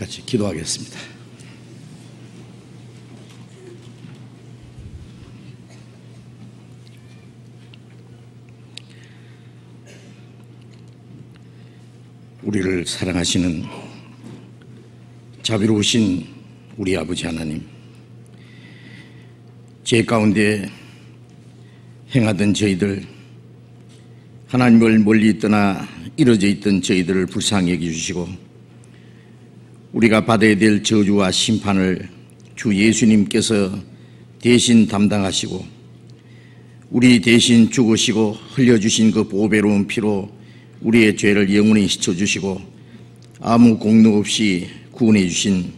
같이 기도하겠습니다. 우리를 사랑하시는 자비로우신 우리 아버지 하나님, 죄 가운데 행하던 저희들, 하나님을 멀리 떠나 이뤄져 있던 저희들을 불쌍히 여겨주시고 우리가 받아야 될 저주와 심판을 주 예수님께서 대신 담당하시고 우리 대신 죽으시고 흘려주신 그 보배로운 피로 우리의 죄를 영원히 씻어주시고 아무 공로 없이 구원해 주신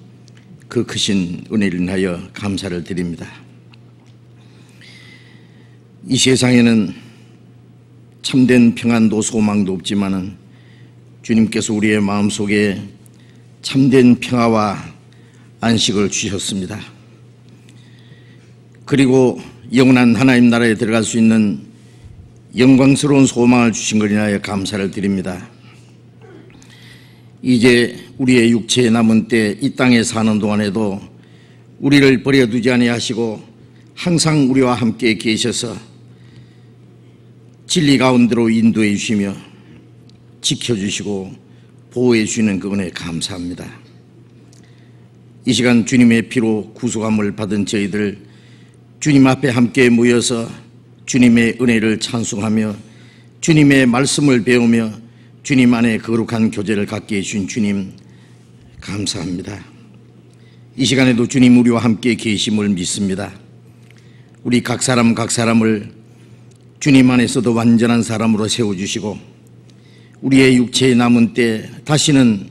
그 크신 은혜를 인하여 감사를 드립니다. 이 세상에는 참된 평안도 소망도 없지만은 주님께서 우리의 마음속에 참된 평화와 안식을 주셨습니다. 그리고 영원한 하나님 나라에 들어갈 수 있는 영광스러운 소망을 주신 것 인하여 감사를 드립니다. 이제 우리의 육체에 남은 때 이 땅에 사는 동안에도 우리를 버려두지 아니하시고 항상 우리와 함께 계셔서 진리 가운데로 인도해 주시며 지켜주시고 보호해 주시는 그 은혜 감사합니다. 이 시간 주님의 피로 구속함을 받은 저희들 주님 앞에 함께 모여서 주님의 은혜를 찬송하며 주님의 말씀을 배우며 주님 안에 거룩한 교제를 갖게 해주신 주님 감사합니다. 이 시간에도 주님 우리와 함께 계심을 믿습니다. 우리 각 사람을 주님 안에서도 완전한 사람으로 세워주시고 우리의 육체에 남은 때 다시는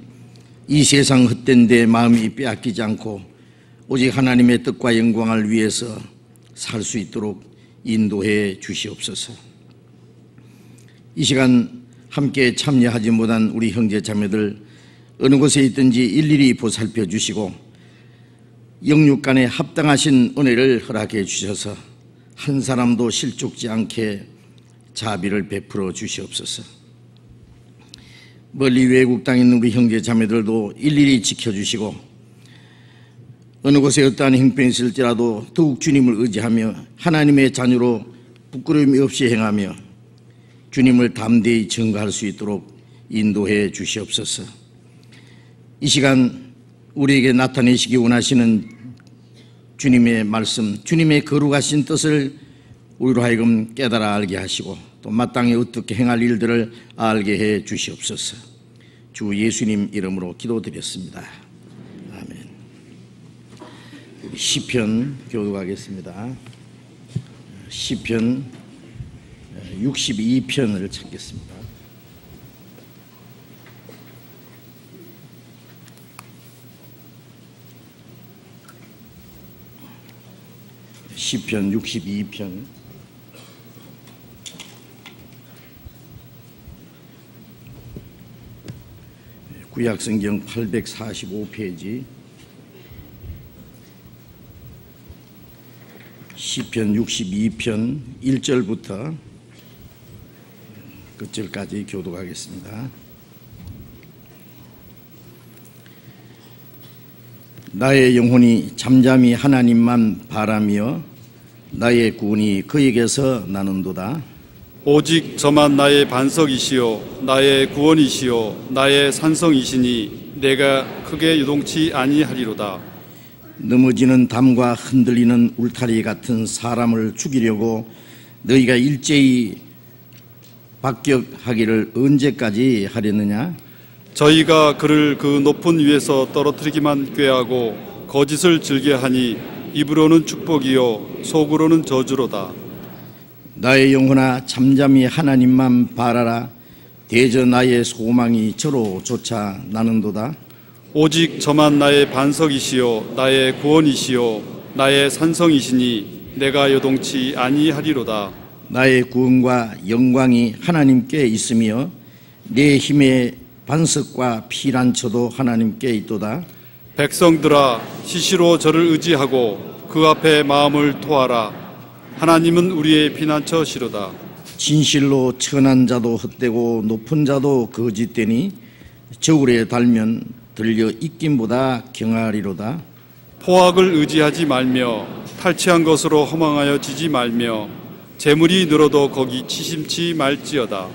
이 세상 헛된 데 마음이 빼앗기지 않고 오직 하나님의 뜻과 영광을 위해서 살 수 있도록 인도해 주시옵소서. 이 시간 함께 참여하지 못한 우리 형제 자매들 어느 곳에 있든지 일일이 보살펴 주시고 영육 간에 합당하신 은혜를 허락해 주셔서 한 사람도 실족지 않게 자비를 베풀어 주시옵소서. 멀리 외국 땅에 있는 우리 형제 자매들도 일일이 지켜주시고 어느 곳에 어떠한 형편이 있을지라도 더욱 주님을 의지하며 하나님의 자녀로 부끄러움이 없이 행하며 주님을 담대히 증거할 수 있도록 인도해 주시옵소서. 이 시간 우리에게 나타내시기 원하시는 주님의 말씀, 주님의 거룩하신 뜻을 우리로 하여금 깨달아 알게 하시고 또 마땅히 어떻게 행할 일들을 알게 해 주시옵소서. 주 예수님 이름으로 기도드렸습니다. 아멘. 우리 시편 교독하겠습니다. 시편 62편을 찾겠습니다. 시편 62편 구약성경 845페이지 시편 62편 1절부터 끝절까지 교독하겠습니다. 나의 영혼이 잠잠히 하나님만 바라며 나의 구원이 그에게서 나는도다. 오직 저만 나의 반석이시요 나의 구원이시요 나의 산성이시니 내가 크게 요동치 아니하리로다. 넘어지는 담과 흔들리는 울타리 같은 사람을 죽이려고 너희가 일제히 박격하기를 언제까지 하려느냐? 저희가 그를 그 높은 위에서 떨어뜨리기만 꾀하고 거짓을 즐겨하니 입으로는 축복이요 속으로는 저주로다. 나의 영혼아 잠잠히 하나님만 바라라. 대저 나의 소망이 저로 쫓아 나는도다. 오직 저만 나의 반석이시요 나의 구원이시요 나의 산성이시니 내가 요동치 아니하리로다. 나의 구원과 영광이 하나님께 있으며 내 힘의 반석과 피난처도 하나님께 있도다. 백성들아 시시로 저를 의지하고 그 앞에 마음을 토하라. 하나님은 우리의 피난처시로다. 진실로 천한 자도 헛되고 높은 자도 거짓되니 저울에 달면 들려 있긴보다 경하리로다. 포악을 의지하지 말며 탈취한 것으로 허망하여 지지 말며 재물이 늘어도 거기 치심치 말지어다.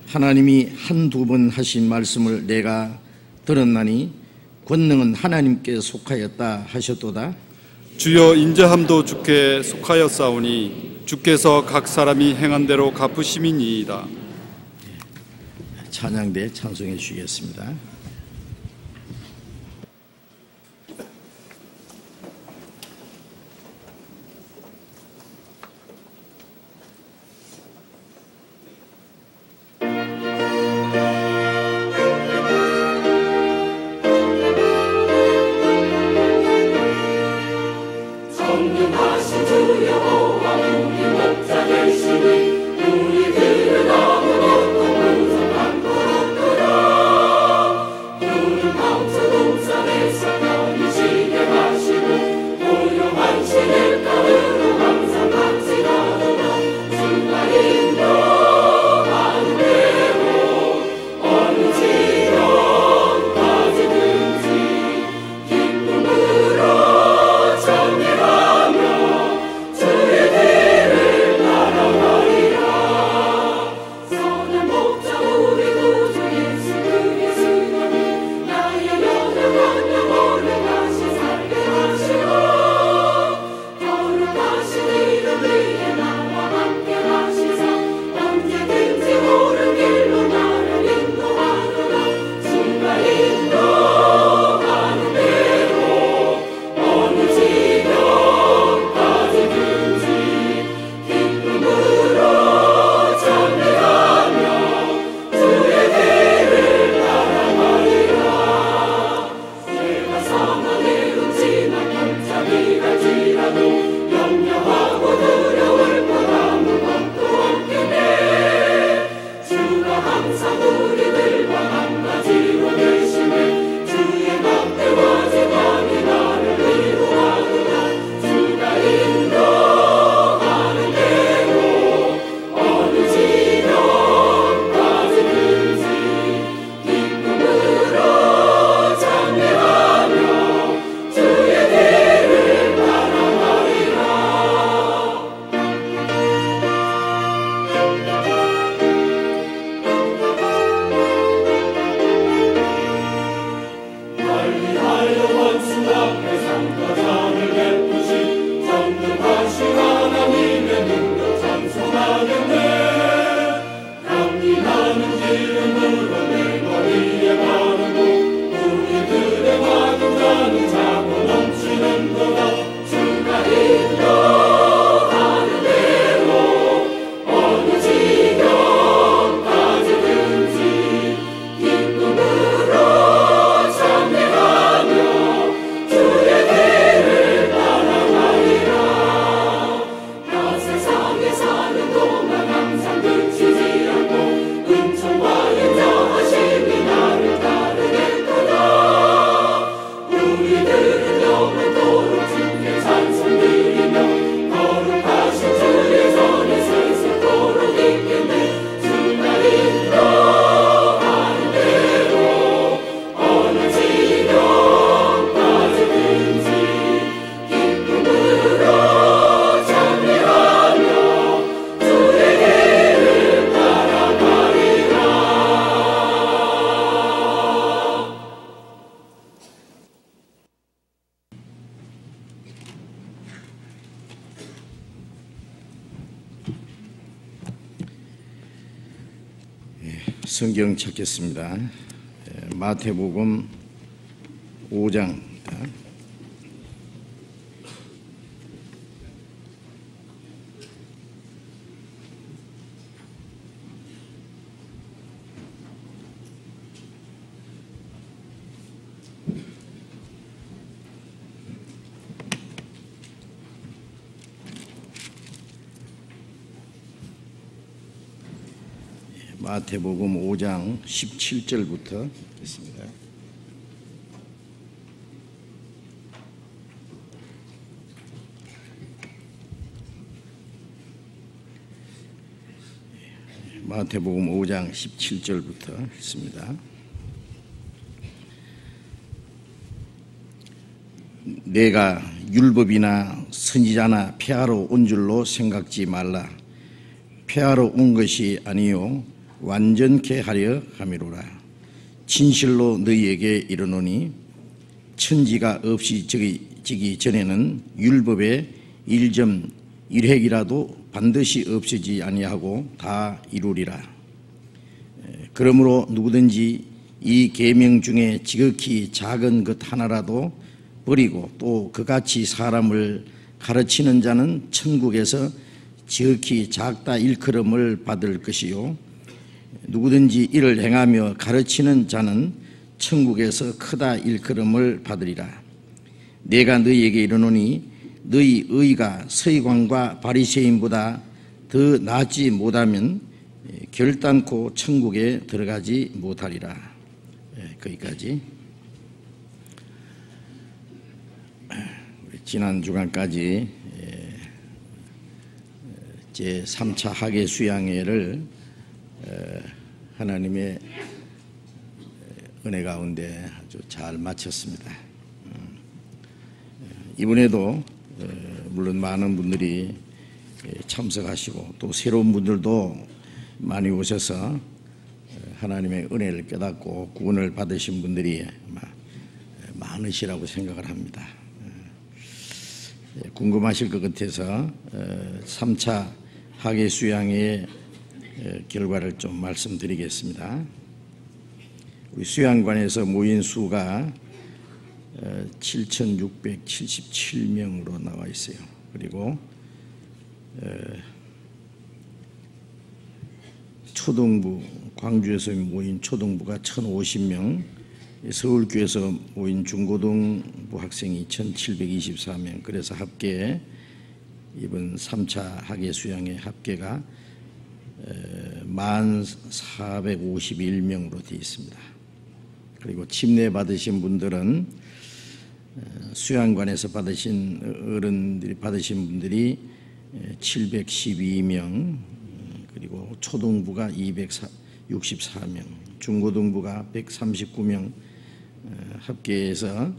하나님이 한두 번 하신 말씀을 내가 들었나니 권능은 하나님께 속하였다 하셨도다. 주여 인자함도 주께 속하였사오니 주께서 각 사람이 행한 대로 갚으심이니이다. 찬양대 찬송해 주시겠습니다. 전능하신 주 여호와 우리 목자 되시니 우리들은 아무것도 부족한 것 없도다. 푸른 망초 동산에서 편히 쉬게 하시고 고요한 시냇가로 항상 같이 가도다. 주가 인도하는 대로 어느 지경까지든지 기쁨으로 전해하며 주의 길을 따라가리라. 선한 목자 우리 구주 예수 그리스도니 나의 연약한 영혼을 다시 살게 하시고 거룩하신 이름 위에 나와 함께 하시사 언제든지 옳은 길로 나를 인도하도다. 주가 인도하는 대로 어느 지경까지든지 기쁨으로 전해하며 주의 길을 따라가리라. 내가 사망의 음침한 골짜기 갈지라도 염려하고 두려울 것 아무것도 없겠네. 주가 항상 우리들과 한 가지로 계시네. 주의 막대와 재단이 나를 위로하도다. 주가 인도하는 대로 어느 지경까지든지 기쁨으로 찬양하며 주의 길을 따라가리라. 관리하여 원수 앞에 상과 잔을 베푸시 전능하신 하나님의 능력 찬송하겠네. 강림하는 기름으로 내 머리에 바르고 우리들의 받은 자는 차고 넘치는 도다. 주가 인도하는 대로 어느 지경까지든지 기쁨으로 찬양하며 주의 길을 따라가리라. 나 세상에 사는 동안 항상 그치지 않고 은총과 인자하심이 나를 따르겠도다. 우리들은 영원토록 주께 찬송 드리며 거룩하신 주의 전에 세세토록 있겠네. 주가 인도하는 대로 어느 지경까지든지 기쁨으로 찬양하며 주의 길을 따라가리라. 성경 찾겠습니다. 마태복음 5장 마태복음 5장 17절부터 있습니다. 마태복음 5장 17절부터 있습니다. 내가 율법이나 선지자나 폐하러 온 줄로 생각지 말라. 폐하러 온 것이 아니요 완전케 하려 함이로라. 진실로 너희에게 이르노니 천지가 없어지기 전에는 율법의 1.1획이라도 반드시 없어지지 아니하고 다 이루리라. 그러므로 누구든지 이 계명 중에 지극히 작은 것 하나라도 버리고 또 그같이 사람을 가르치는 자는 천국에서 지극히 작다 일컬음을 받을 것이요 누구든지 이를 행하며 가르치는 자는 천국에서 크다 일컬음을 받으리라. 내가 너희에게 이르노니 너희 의가 서기관과 바리새인보다 더 낫지 못하면 결단코 천국에 들어가지 못하리라. 거기까지. 지난 주간까지 제3차 학예 수양회를 하나님의 은혜 가운데 아주 잘 마쳤습니다. 이번에도 물론 많은 분들이 참석하시고 또 새로운 분들도 많이 오셔서 하나님의 은혜를 깨닫고 구원을 받으신 분들이 많으시라고 생각을 합니다. 궁금하실 것 같아서 3차 학예 수양의 결과를 좀 말씀드리겠습니다. 우리 수양관에서 모인 수가 7,677명으로 나와 있어요. 그리고 초등부, 광주에서 모인 초등부가 1,050명, 서울교에서 모인 중고등부 학생이 1,724명, 그래서 합계 이번 3차 학예 수양의 합계가 1451명으로 되어 있습니다. 그리고 침례 받으신 분들은 수양관에서 받으신 어른들이 받으신 분들이 712명, 그리고 초등부가 264명, 중고등부가 139명, 합계해서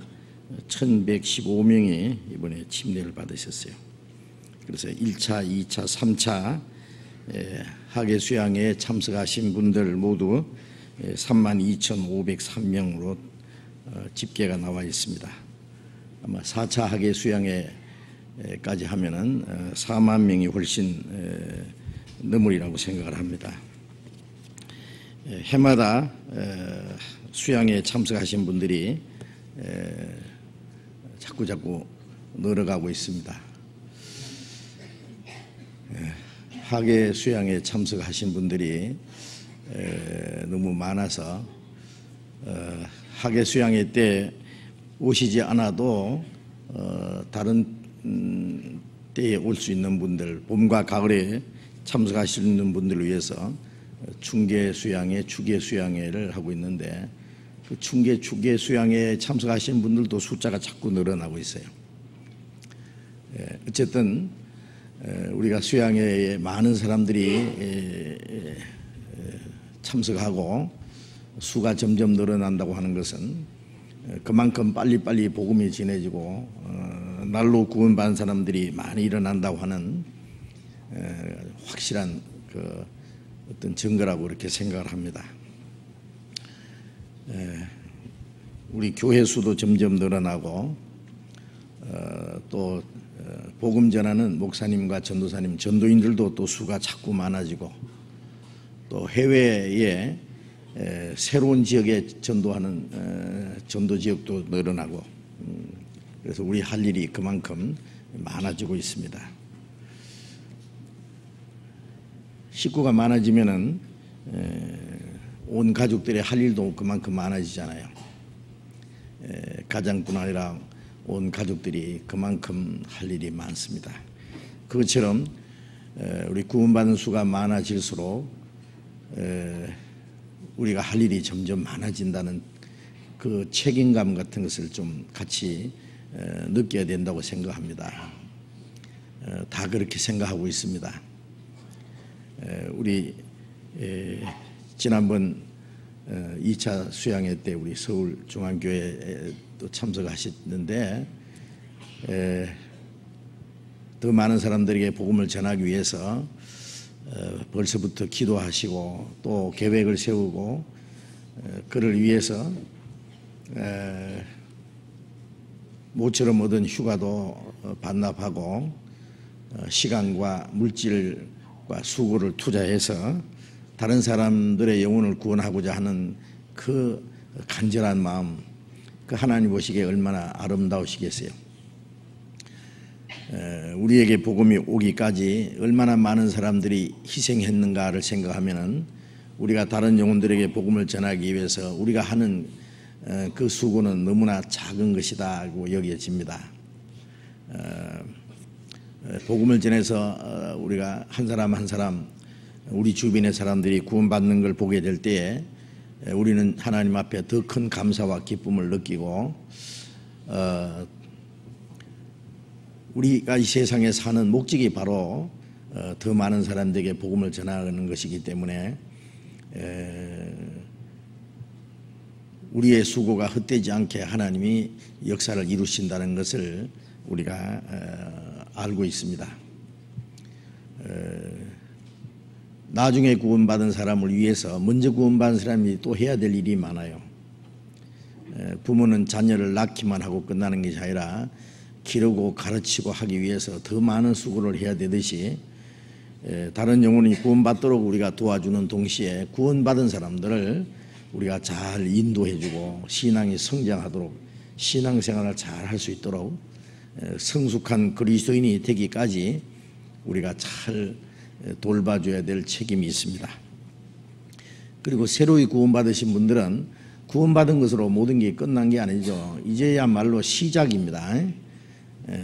1115명이 이번에 침례를 받으셨어요. 그래서 1차, 2차, 3차 학예 수양에 참석하신 분들 모두 32,503명으로 집계가 나와 있습니다. 아마 4차 학예 수양회까지 하면은 4만 명이 훨씬 넘으리라고 생각을 합니다. 해마다 수양에 참석하신 분들이 자꾸 늘어가고 있습니다. 학예 수양에 참석하신 분들이 너무 많아서 학예 수양회 때 오시지 않아도 다른 때에 올 수 있는 분들, 봄과 가을에 참석하실 수 있는 분들을 위해서 중계 수양회, 추계 수양회를 하고 있는데 그 중계, 추계 수양회에 참석하신 분들도 숫자가 자꾸 늘어나고 있어요. 어쨌든 우리가 수양회에 많은 사람들이 참석하고 수가 점점 늘어난다고 하는 것은 그만큼 빨리빨리 복음이 전해지고 날로 구원받은 사람들이 많이 일어난다고 하는 확실한 그 어떤 증거라고 이렇게 생각을 합니다. 우리 교회 수도 점점 늘어나고 또 복음 전하는 목사님과 전도사님, 전도인들도 또 수가 자꾸 많아지고 또 해외에 새로운 지역에 전도하는 전도 지역도 늘어나고 그래서 우리 할 일이 그만큼 많아지고 있습니다. 식구가 많아지면은 온 가족들의 할 일도 그만큼 많아지잖아요. 가장뿐 아니라 온 가족들이 그만큼 할 일이 많습니다. 그것처럼 우리 구원받은 수가 많아질수록 우리가 할 일이 점점 많아진다는 그 책임감 같은 것을 좀 같이 느껴야 된다고 생각합니다. 다 그렇게 생각하고 있습니다. 우리 지난번 2차 수양회 때 우리 서울중앙교회에 또 참석하셨는데 더 많은 사람들에게 복음을 전하기 위해서 벌써부터 기도하시고 또 계획을 세우고 그를 위해서 모처럼 얻은 휴가도 반납하고 시간과 물질과 수고를 투자해서 다른 사람들의 영혼을 구원하고자 하는 그 간절한 마음, 그 하나님 보시기에 얼마나 아름다우시겠어요. 우리에게 복음이 오기까지 얼마나 많은 사람들이 희생했는가를 생각하면은 우리가 다른 영혼들에게 복음을 전하기 위해서 우리가 하는 그 수고는 너무나 작은 것이다고 여겨집니다. 복음을 전해서 우리가 한 사람 한 사람 우리 주변의 사람들이 구원받는 걸 보게 될 때에 우리는 하나님 앞에 더 큰 감사와 기쁨을 느끼고 우리가 이 세상에 사는 목적이 바로 더 많은 사람들에게 복음을 전하는 것이기 때문에 우리의 수고가 헛되지 않게 하나님이 역사를 이루신다는 것을 우리가 알고 있습니다. 나중에 구원받은 사람을 위해서 먼저 구원받은 사람이 또 해야 될 일이 많아요. 부모는 자녀를 낳기만 하고 끝나는 것이 아니라 기르고 가르치고 하기 위해서 더 많은 수고를 해야 되듯이 다른 영혼이 구원받도록 우리가 도와주는 동시에 구원받은 사람들을 우리가 잘 인도해주고 신앙이 성장하도록 신앙생활을 잘 할 수 있도록 성숙한 그리스도인이 되기까지 우리가 잘 돌봐줘야 될 책임이 있습니다. 그리고 새로이 구원받으신 분들은 구원받은 것으로 모든 게 끝난 게 아니죠. 이제야말로 시작입니다.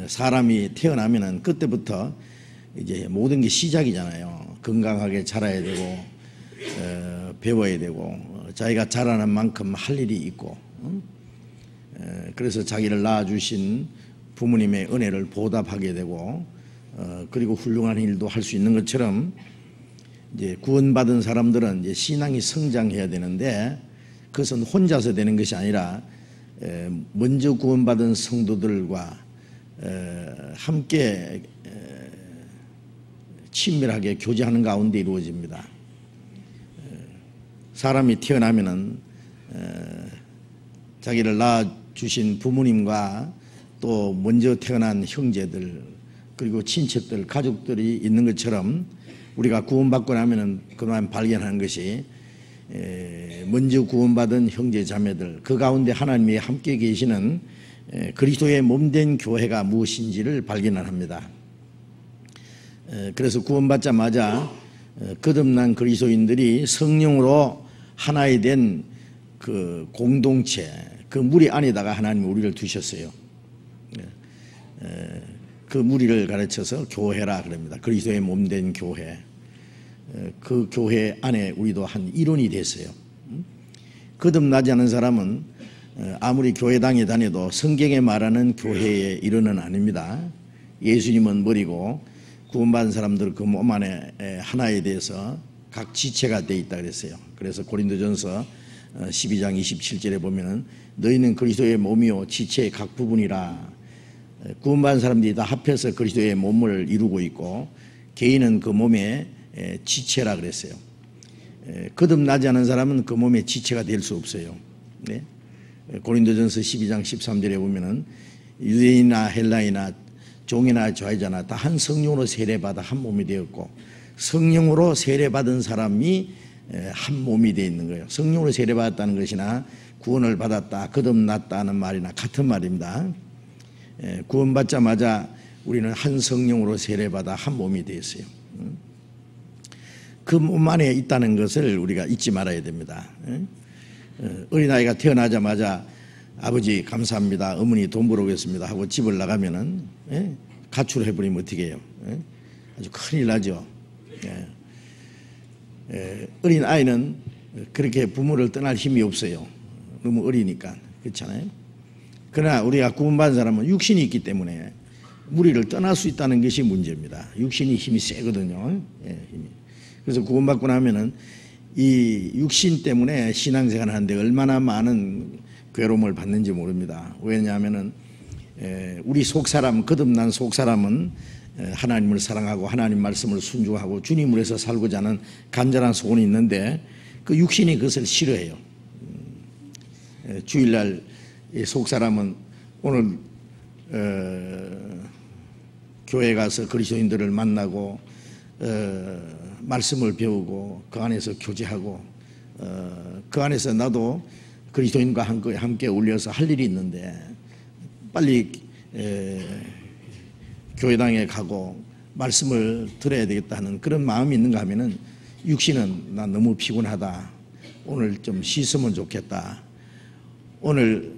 사람이 태어나면은 그때부터 이제 모든 게 시작이잖아요. 건강하게 자라야 되고 배워야 되고 자기가 자라는 만큼 할 일이 있고 그래서 자기를 낳아주신 부모님의 은혜를 보답하게 되고 그리고 훌륭한 일도 할 수 있는 것처럼 이제 구원받은 사람들은 이제 신앙이 성장해야 되는데 그것은 혼자서 되는 것이 아니라 먼저 구원받은 성도들과 함께 친밀하게 교제하는 가운데 이루어집니다. 사람이 태어나면은 자기를 낳아주신 부모님과 또 먼저 태어난 형제들 그리고 친척들 가족들이 있는 것처럼 우리가 구원받고 나면은 그동안 발견하는 것이 먼저 구원받은 형제 자매들 그 가운데 하나님이 함께 계시는 그리스도의 몸된 교회가 무엇인지를 발견합니다. 그래서 구원받자마자 거듭난 그리스도인들이 성령으로 하나에 된 그 공동체 그 무리 안에다가 하나님이 우리를 두셨어요. 그 무리를 가르쳐서 교회라 그럽니다. 그리스도의 몸된 교회. 그 교회 안에 우리도 한 일원이 됐어요. 거듭나지 않은 사람은 아무리 교회당에 다녀도 성경에 말하는 교회의 일원은 아닙니다. 예수님은 머리고 구원받은 사람들 그 몸 안에 하나에 대해서 각 지체가 되어 있다 그랬어요. 그래서 고린도전서 12장 27절에 보면은 너희는 그리스도의 몸이요 지체의 각 부분이라. 구원받은 사람들이 다 합해서 그리스도의 몸을 이루고 있고 개인은 그 몸의 지체라 그랬어요. 거듭나지 않은 사람은 그 몸의 지체가 될 수 없어요. 네? 고린도전서 12장 13절에 보면은 유대인이나 헬라이나 종이나 좌이자나 다 한 성령으로 세례받아 한 몸이 되었고 성령으로 세례받은 사람이 한 몸이 되어 있는 거예요. 성령으로 세례받았다는 것이나 구원을 받았다, 거듭났다는 말이나 같은 말입니다. 구원받자마자 우리는 한 성령으로 세례받아 한 몸이 되었어요. 그 몸 안에 있다는 것을 우리가 잊지 말아야 됩니다. 어린아이가 태어나자마자 아버지 감사합니다, 어머니 돈 벌어오겠습니다 하고 집을 나가면은 가출해버리면 어떻게 해요? 아주 큰일 나죠. 어린아이는 그렇게 부모를 떠날 힘이 없어요. 너무 어리니까. 그렇잖아요. 그러나 우리가 구원받은 사람은 육신이 있기 때문에 무리를 떠날 수 있다는 것이 문제입니다. 육신이 힘이 세거든요. 힘이. 그래서 구원받고 나면은 이 육신 때문에 신앙생활을 하는데 얼마나 많은 괴로움을 받는지 모릅니다. 왜냐하면은 우리 속사람, 거듭난 속사람은 하나님을 사랑하고 하나님 말씀을 순종하고 주님을 위해서 살고자 하는 간절한 소원이 있는데 그 육신이 그것을 싫어해요. 주일날 속사람은 오늘 교회 가서 그리스도인들을 만나고 말씀을 배우고 그 안에서 교제하고 그 안에서 나도 그리스도인과 함께 어울려서 할 일이 있는데 빨리 교회당에 가고 말씀을 들어야 되겠다 하는 그런 마음이 있는가 하면은 육신은 나 너무 피곤하다. 오늘 좀 쉬었으면 좋겠다. 오늘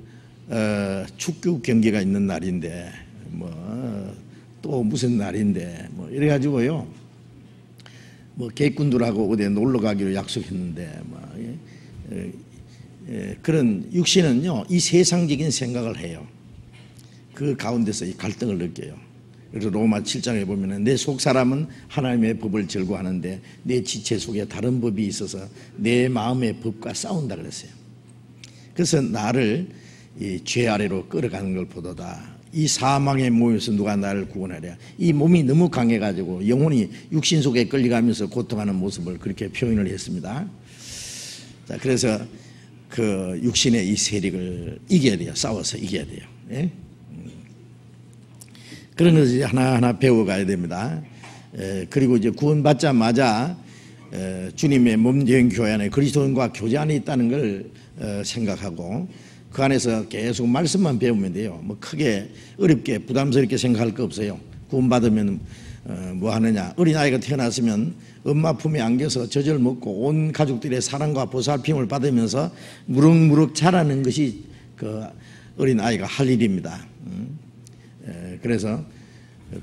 축구 경기가 있는 날인데 또 무슨 날인데 이래가지고요. 개꾼들하고 어디 놀러 가기로 약속했는데 그런 육신은요 이 세상적인 생각을 해요. 그 가운데서 이 갈등을 느껴요. 그래서 로마 7장에 보면은 내 속 사람은 하나님의 법을 절거하는데 내 지체 속에 다른 법이 있어서 내 마음의 법과 싸운다 그랬어요. 그래서 나를 이 죄 아래로 끌어가는 걸 보도다. 이 사망의 몸에서 누가 나를 구원하랴. 이 몸이 너무 강해가지고 영혼이 육신 속에 끌려가면서 고통하는 모습을 그렇게 표현을 했습니다. 자, 그래서 그 육신의 이 세력을 이겨야 돼요. 싸워서 이겨야 돼요. 예? 그런 것을 하나하나 배워가야 됩니다. 그리고 이제 구원받자마자 주님의 몸된 교회 안에 그리스도인과 교제 안에 있다는 걸 생각하고 그 안에서 계속 말씀만 배우면 돼요. 크게 어렵게 부담스럽게 생각할 거 없어요. 구원받으면 뭐 하느냐. 어린아이가 태어났으면 엄마 품에 안겨서 젖을 먹고 온 가족들의 사랑과 보살핌을 받으면서 무럭무럭 자라는 것이 그 어린아이가 할 일입니다. 그래서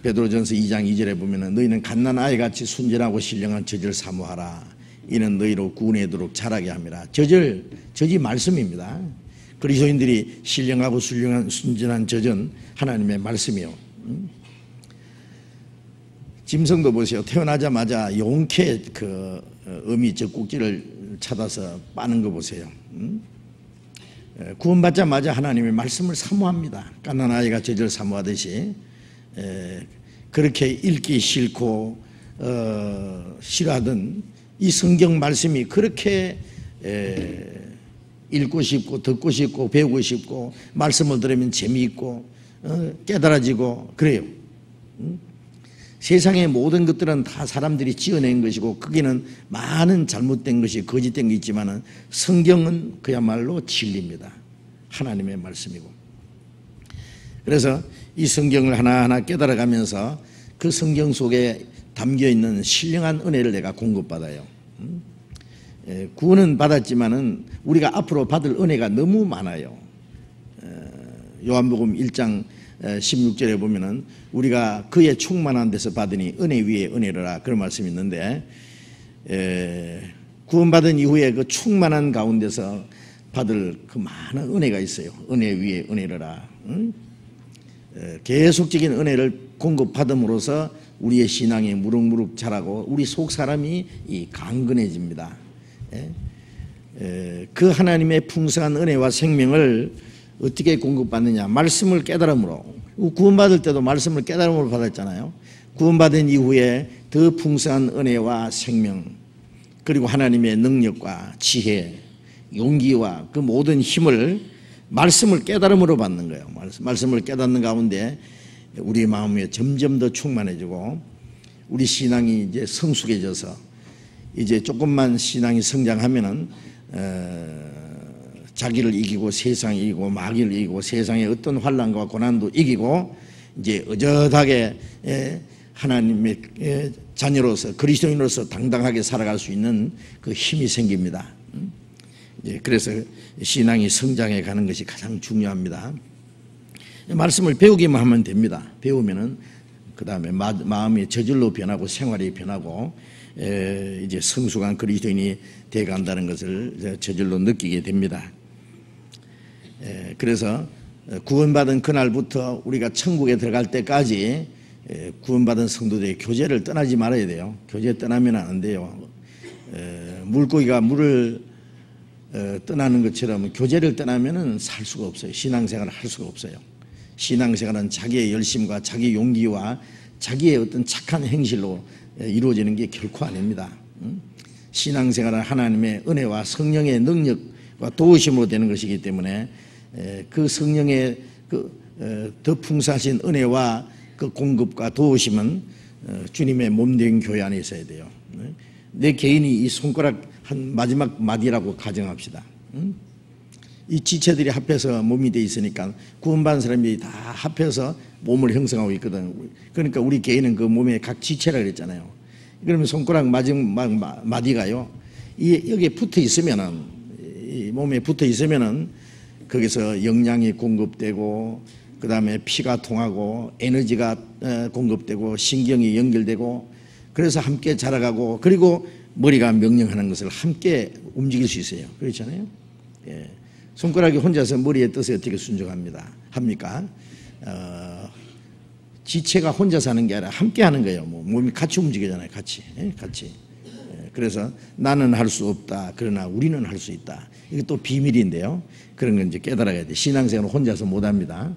베드로전서 2장 2절에 보면은 너희는 갓난아이같이 순전하고 신령한 젖을 사모하라. 이는 너희로 구원하도록 자라게 함이라. 젖이 말씀입니다. 그리스도인들이 신령하고 순전한 젖은 하나님의 말씀이요. 짐승도 보세요. 태어나자마자 용케 그 어미 젖꼭지를 찾아서 빠는 거 보세요. 구원받자마자 하나님의 말씀을 사모합니다. 갓난아이가 젖을 사모하듯이 그렇게 읽기 싫고 싫어하던 이 성경 말씀이 그렇게 읽고 싶고 듣고 싶고 배우고 싶고 말씀을 들으면 재미있고 깨달아지고 그래요. 세상의 모든 것들은 다 사람들이 지어낸 것이고 거기는 많은 잘못된 것이 거짓된 게 있지만은 성경은 그야말로 진리입니다. 하나님의 말씀이고. 그래서 이 성경을 하나하나 깨달아가면서 그 성경 속에 담겨있는 신령한 은혜를 내가 공급받아요. 구원은 받았지만은 우리가 앞으로 받을 은혜가 너무 많아요. 요한복음 1장 16절에 보면은 우리가 그의 충만한 데서 받으니 은혜 위에 은혜로라 그런 말씀이 있는데 구원받은 이후에 그 충만한 가운데서 받을 그 많은 은혜가 있어요. 은혜 위에 은혜로라. 계속적인 은혜를 공급받음으로써 우리의 신앙이 무럭무럭 자라고 우리 속 사람이 강건해집니다. 그 하나님의 풍성한 은혜와 생명을 어떻게 공급받느냐. 말씀을 깨달음으로. 구원받을 때도 말씀을 깨달음으로 받았잖아요. 구원받은 이후에 더 풍성한 은혜와 생명 그리고 하나님의 능력과 지혜 용기와 그 모든 힘을 말씀을 깨달음으로 받는 거예요. 말씀을 깨닫는 가운데 우리 마음이 점점 더 충만해지고 우리 신앙이 이제 성숙해져서 이제 조금만 신앙이 성장하면은 자기를 이기고 세상을 이기고 마귀를 이기고 세상의 어떤 환난과 고난도 이기고 이제 의젓하게 하나님의 자녀로서 그리스도인으로서 당당하게 살아갈 수 있는 그 힘이 생깁니다. 그래서 신앙이 성장해 가는 것이 가장 중요합니다. 말씀을 배우기만 하면 됩니다. 배우면은 그 다음에 마음이 저절로 변하고 생활이 변하고 이제 성숙한 그리스도인이 되어간다는 것을 저절로 느끼게 됩니다. 그래서 구원받은 그날부터 우리가 천국에 들어갈 때까지 구원받은 성도들의 교제를 떠나지 말아야 돼요. 교제 떠나면 안 돼요. 물고기가 물을 떠나는 것처럼 교제를 떠나면은 살 수가 없어요. 신앙생활을 할 수가 없어요. 신앙생활은 자기의 열심과 자기 용기와 자기의 어떤 착한 행실로 이루어지는 게 결코 아닙니다. 신앙생활은 하나님의 은혜와 성령의 능력과 도우심으로 되는 것이기 때문에 그 성령의 더 풍성하신 은혜와 그 공급과 도우심은 주님의 몸된 교회 안에 있어야 돼요. 내 개인이 이 손가락 한 마지막 마디라고 가정합시다. 이 지체들이 합해서 몸이 돼 있으니까 구원받은 사람이 다 합해서 몸을 형성하고 있거든. 그러니까 우리 개인은 그 몸의 각 지체라 그랬잖아요. 그러면 손가락 마지막 마디가요, 여기에 붙어 있으면은, 이 몸에 붙어 있으면은 거기서 영양이 공급되고, 그 다음에 피가 통하고, 에너지가 공급되고, 신경이 연결되고, 그래서 함께 자라가고, 그리고 머리가 명령하는 것을 함께 움직일 수 있어요. 그렇잖아요. 예. 손가락이 혼자서 머리의 뜻에 어떻게 합니까? 지체가 혼자 사는 게 아니라 함께 하는 거예요. 몸이 같이 움직이잖아요. 같이. 그래서 나는 할 수 없다. 그러나 우리는 할 수 있다. 이게 또 비밀인데요. 그런 건 이제 깨달아야 돼. 신앙생활은 혼자서 못 합니다.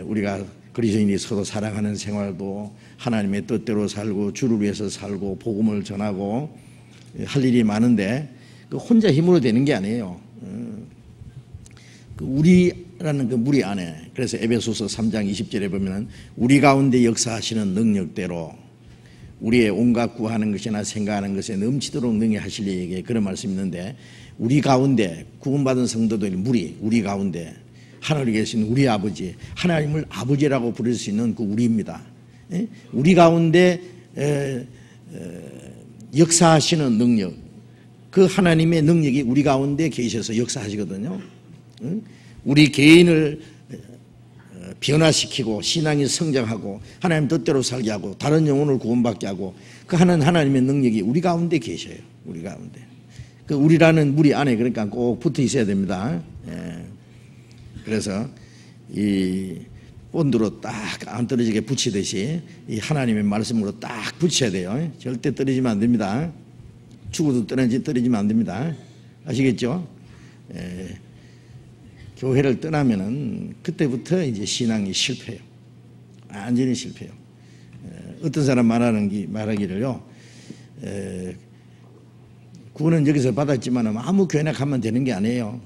우리가 그리스도인이 서로 사랑하는 생활도 하나님의 뜻대로 살고 주를 위해서 살고 복음을 전하고 할 일이 많은데 그 혼자 힘으로 되는 게 아니에요. 그 우리라는 그 무리 안에, 그래서 에베소서 3장 20절에 보면은 우리 가운데 역사하시는 능력대로 우리의 온갖 구하는 것이나 생각하는 것에 넘치도록 능히 하실 이에게 그런 말씀이 있는데, 우리 가운데 구원받은 성도들 무리, 우리 가운데 하늘에 계신 우리 아버지, 하나님을 아버지라고 부를 수 있는 그 우리입니다. 우리 가운데 역사하시는 능력, 그 하나님의 능력이 우리 가운데 계셔서 역사하시거든요. 우리 개인을 변화시키고 신앙이 성장하고 하나님 뜻대로 살게 하고 다른 영혼을 구원받게 하고, 그 하나님의 능력이 우리 가운데 계셔요. 우리 가운데. 그 우리라는 무리 안에 그러니까 꼭 붙어 있어야 됩니다. 그래서 이 본드로 딱 안 떨어지게 붙이듯이 이 하나님의 말씀으로 딱 붙여야 돼요. 절대 떨어지면 안 됩니다. 죽어도 떨어지면 안 됩니다. 아시겠죠? 교회를 떠나면은 그때부터 이제 신앙이 실패해요. 완전히 실패해요. 어떤 사람 말하기를요, 구원은 여기서 받았지만 아무 교회나 가면 되는 게 아니에요.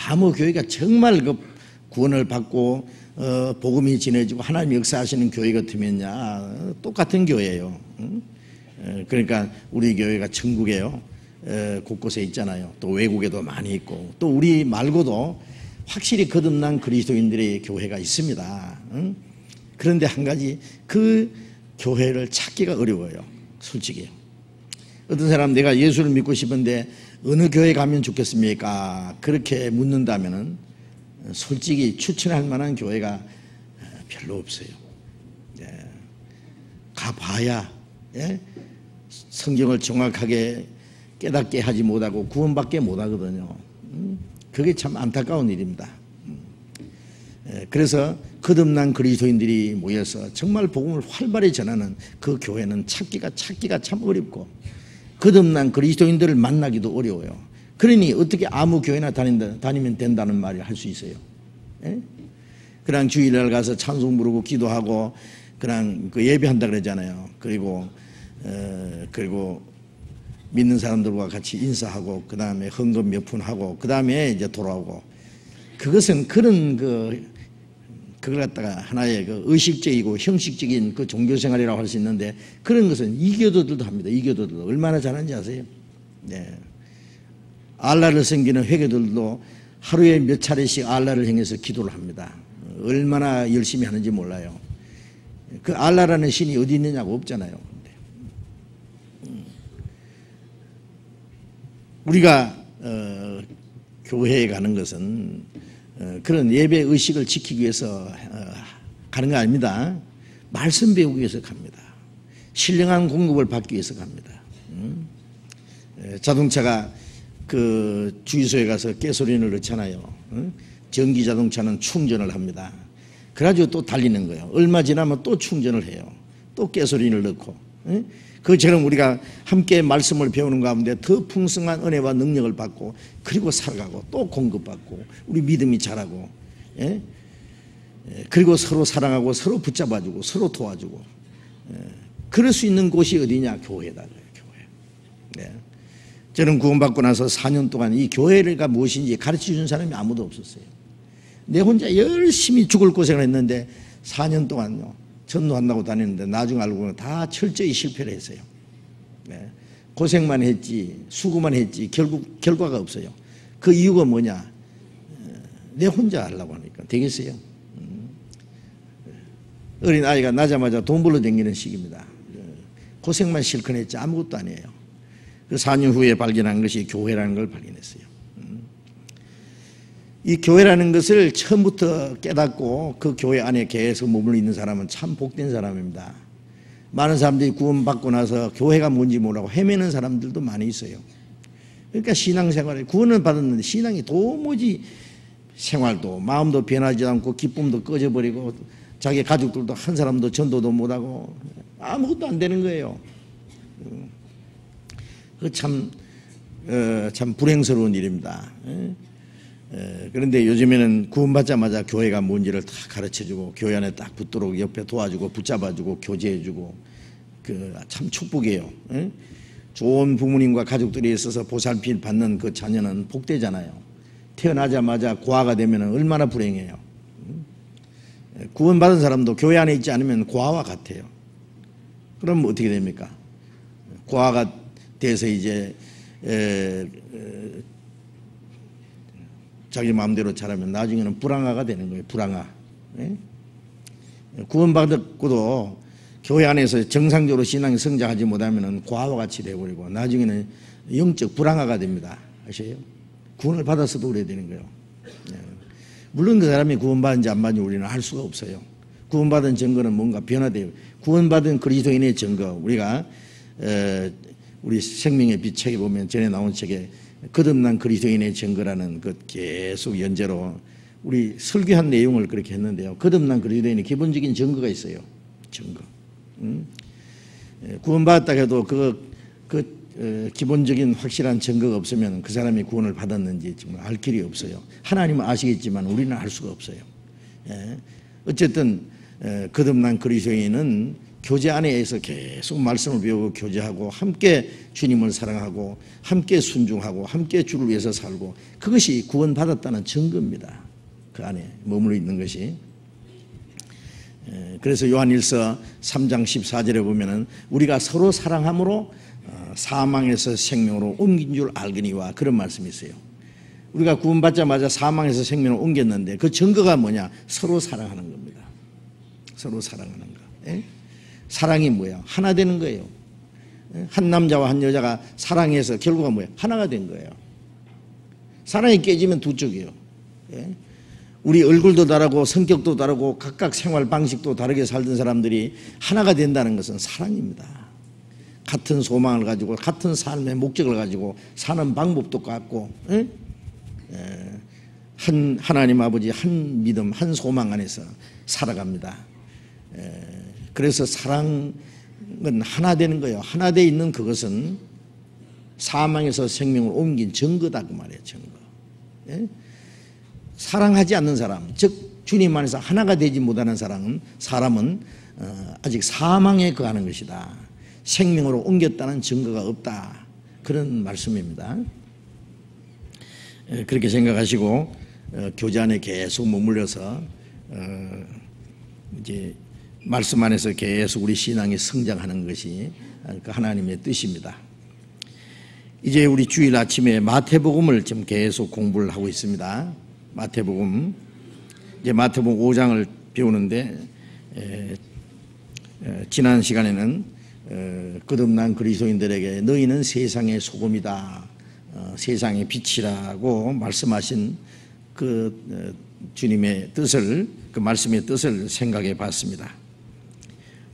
아무 교회가 정말 그 구원을 받고 복음이 전해지고 하나님 역사하시는 교회 같으면야 똑같은 교회예요. 그러니까 우리 교회가 천국에요. 곳곳에 있잖아요. 또 외국에도 많이 있고, 또 우리 말고도 확실히 거듭난 그리스도인들의 교회가 있습니다. 그런데 한 가지, 그 교회를 찾기가 어려워요. 솔직히. 어떤 사람 내가 예수를 믿고 싶은데 어느 교회 가면 좋겠습니까? 그렇게 묻는다면은 솔직히 추천할 만한 교회가 별로 없어요. 가봐야 성경을 정확하게 깨닫게 하지 못하고 구원받게 못하거든요. 그게 참 안타까운 일입니다. 그래서 거듭난 그리스도인들이 모여서 정말 복음을 활발히 전하는 그 교회는 찾기가 참 어렵고, 거듭난 그리스도인들을 만나기도 어려워요. 그러니 어떻게 아무 교회나 다니면 된다는 말을 할 수 있어요? 그냥 주일날 가서 찬송 부르고 기도하고 그냥 그 예배한다 그러잖아요. 그리고 믿는 사람들과 같이 인사하고 그 다음에 헌금 몇 푼 하고 그 다음에 이제 돌아오고, 그것은 그런 그걸 갖다가 하나의 그 의식적이고 형식적인 그 종교생활이라고 할 수 있는데, 그런 것은 이교도들도 합니다. 이교도들도 얼마나 잘하는지 아세요? 알라를 섬기는 회교들도 하루에 몇 차례씩 알라를 향해서 기도를 합니다. 얼마나 열심히 하는지 몰라요. 그 알라라는 신이 어디 있느냐고 없잖아요. 우리가 교회에 가는 것은 그런 예배 의식을 지키기 위해서 가는 거 아닙니다. 말씀 배우기 위해서 갑니다. 신령한 공급을 받기 위해서 갑니다. 자동차가 그 주유소에 가서 가솔린을 넣잖아요. 전기 자동차는 충전을 합니다. 그래가지고 또 달리는 거예요. 얼마 지나면 또 충전을 해요. 또 가솔린을 넣고. 그처럼 우리가 함께 말씀을 배우는 가운데 더 풍성한 은혜와 능력을 받고, 그리고 살아가고 또 공급받고 우리 믿음이 자라고, 그리고 서로 사랑하고 서로 붙잡아주고 서로 도와주고 그럴 수 있는 곳이 어디냐? 교회다. 교회. 저는 구원받고 나서 4년 동안 이 교회가 무엇인지 가르쳐준 사람이 아무도 없었어요. 내 혼자 열심히 죽을 고생을 했는데 4년 동안요 전도한다고 다녔는데 나중에 알고 보면 다 철저히 실패를 했어요. 고생만 했지 수고만 했지 결국 결과가 없어요. 그 이유가 뭐냐? 내 혼자 하려고 하니까 되겠어요? 어린 아이가 나자마자 돈 벌러 다니는 시기입니다. 고생만 실컷 했지 아무것도 아니에요. 그 4년 후에 발견한 것이 교회라는 걸 발견했어요. 이 교회라는 것을 처음부터 깨닫고 그 교회 안에 계속 머물러 있는 사람은 참 복된 사람입니다. 많은 사람들이 구원받고 나서 교회가 뭔지 모르고 헤매는 사람들도 많이 있어요. 그러니까 신앙생활에 구원을 받았는데 신앙이 도무지 생활도 마음도 변하지 않고 기쁨도 꺼져버리고 자기 가족들도 한 사람도 전도도 못하고 아무것도 안 되는 거예요. 그 참 불행스러운 일입니다. 그런데 요즘에는 구원받자마자 교회가 뭔지를 다 가르쳐주고 교회 안에 딱 붙도록 옆에 도와주고 붙잡아주고 교제해주고 그 참 축복이에요. 좋은 부모님과 가족들이 있어서 보살핌 받는 그 자녀는 복되잖아요. 태어나자마자 고아가 되면 얼마나 불행해요. 구원받은 사람도 교회 안에 있지 않으면 고아와 같아요. 그럼 어떻게 됩니까? 고아가 돼서 이제 자기 마음대로 자라면 나중에는 불황아가 되는 거예요. 불황아. 구원받았고도 교회 안에서 정상적으로 신앙이 성장하지 못하면 고아와 같이 되어버리고 나중에는 영적 불황아가 됩니다. 아세요? 구원을 받았어도 그래야 되는 거예요. 물론 그 사람이 구원받은지 안 받은지 우리는 알 수가 없어요. 구원받은 증거는 뭔가 변화돼요. 구원받은 그리스도인의 증거, 우리가 우리 생명의 빛 책에 보면 전에 나온 책에 거듭난 그리스도인의 증거라는 것 계속 연재로 우리 설교한 내용을 그렇게 했는데요. 거듭난 그리스도인의 기본적인 증거가 있어요. 증거. 구원받았다 해도 기본적인 확실한 증거가 없으면 그 사람이 구원을 받았는지 정말 알 길이 없어요. 하나님은 아시겠지만 우리는 알 수가 없어요. 어쨌든 거듭난 그리스도인은 교제 안에서 계속 말씀을 배우고 교제하고 함께 주님을 사랑하고 함께 순종하고 함께 주를 위해서 살고 그것이 구원받았다는 증거입니다. 그 안에 머물러 있는 것이. 그래서 요한일서 3장 14절에 보면은 우리가 서로 사랑함으로 사망에서 생명으로 옮긴 줄 알거니와 그런 말씀이 있어요. 우리가 구원받자마자 사망에서 생명으로 옮겼는데 그 증거가 뭐냐? 서로 사랑하는 겁니다. 서로 사랑하는 거. 사랑이 뭐야? 하나 되는 거예요. 한 남자와 한 여자가 사랑해서 결과가 뭐야? 하나가 된 거예요. 사랑이 깨지면 두 쪽이에요. 우리 얼굴도 다르고 성격도 다르고 각각 생활 방식도 다르게 살던 사람들이 하나가 된다는 것은 사랑입니다. 같은 소망을 가지고 같은 삶의 목적을 가지고 사는 방법도 같고 한 하나님 아버지 한 믿음 한 소망 안에서 살아갑니다. 그래서 사랑은 하나 되는 거예요. 하나 되어 있는 그것은 사망에서 생명을 옮긴 증거다 그 말이에요. 증거. 사랑하지 않는 사람, 즉 주님 안에서 하나가 되지 못하는 사람은 아직 사망에 거하는 것이다. 생명으로 옮겼다는 증거가 없다. 그런 말씀입니다. 그렇게 생각하시고 교제 안에 계속 머물러서 이제 말씀 안에서 계속 우리 신앙이 성장하는 것이 그 하나님의 뜻입니다. 이제 우리 주일 아침에 마태복음을 지금 계속 공부를 하고 있습니다. 마태복음, 이제 마태복음 5장을 배우는데 지난 시간에는 거듭난 그리스도인들에게 너희는 세상의 소금이다, 세상의 빛이라고 말씀하신 그 주님의 뜻을, 그 말씀의 뜻을 생각해 봤습니다.